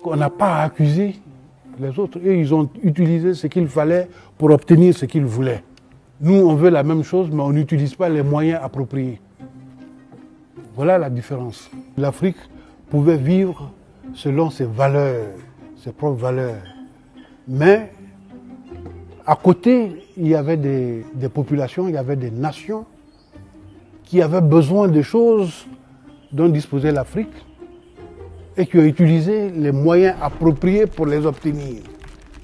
On n'a pas à accuser les autres. Et ils ont utilisé ce qu'il fallait pour obtenir ce qu'ils voulaient. Nous, on veut la même chose, mais on n'utilise pas les moyens appropriés. Voilà la différence. L'Afrique pouvait vivre selon ses valeurs, ses propres valeurs. Mais à côté, il y avait des populations, il y avait des nations qui avaient besoin de choses dont disposait l'Afrique et qui ont utilisé les moyens appropriés pour les obtenir.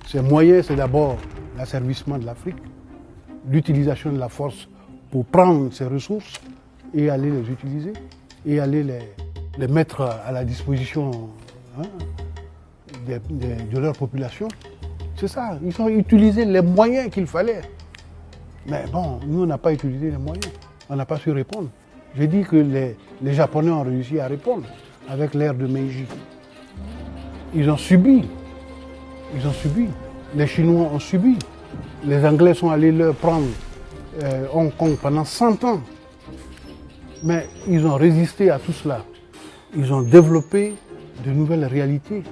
Ces moyens, c'est d'abord l'asservissement de l'Afrique, l'utilisation de la force pour prendre ces ressources et aller les utiliser et aller les mettre à la disposition de leur population. C'est ça, ils ont utilisé les moyens qu'il fallait. Mais bon, nous, on n'a pas utilisé les moyens, on n'a pas su répondre. J'ai dit que les Japonais ont réussi à répondre avec l'ère de Meiji. Ils ont subi. Les Chinois ont subi. Les Anglais sont allés leur prendre Hong Kong pendant 100 ans. Mais ils ont résisté à tout cela. Ils ont développé de nouvelles réalités,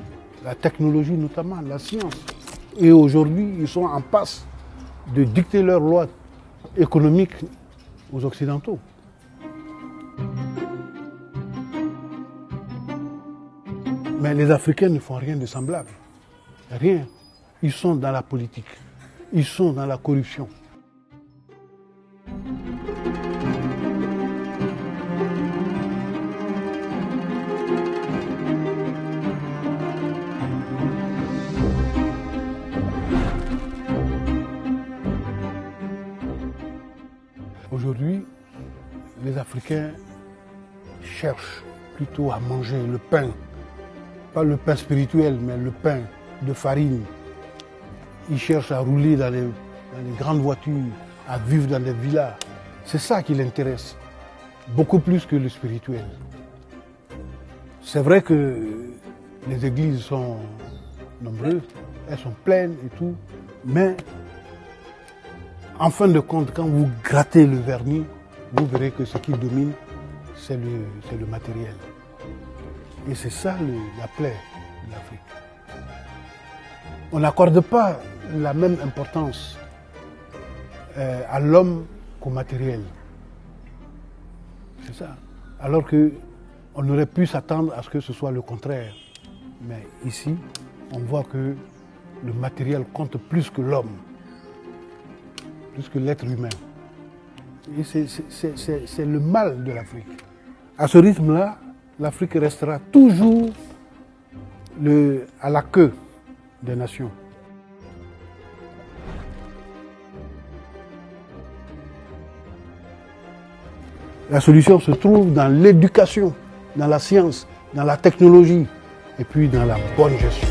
la technologie notamment, la science. Et aujourd'hui, ils sont en passe de dicter leurs lois économiques aux Occidentaux. Mais les Africains ne font rien de semblable. Rien. Ils sont dans la politique. Ils sont dans la corruption. Aujourd'hui, les Africains cherchent plutôt à manger le pain. Pas le pain spirituel, mais le pain de farine. Ils cherchent à rouler dans les grandes voitures, à vivre dans des villas. C'est ça qui les intéresse, beaucoup plus que le spirituel. C'est vrai que les églises sont nombreuses, elles sont pleines et tout, mais en fin de compte, quand vous grattez le vernis, vous verrez que ce qui domine, c'est le matériel. Et c'est ça la plaie de l'Afrique. On n'accorde pas la même importance à l'homme qu'au matériel. C'est ça. Alors qu'on aurait pu s'attendre à ce que ce soit le contraire. Mais ici, on voit que le matériel compte plus que l'homme, plus que l'être humain. Et c'est le mal de l'Afrique. À ce rythme-là, l'Afrique restera toujours à la queue des nations. La solution se trouve dans l'éducation, dans la science, dans la technologie et puis dans la bonne gestion.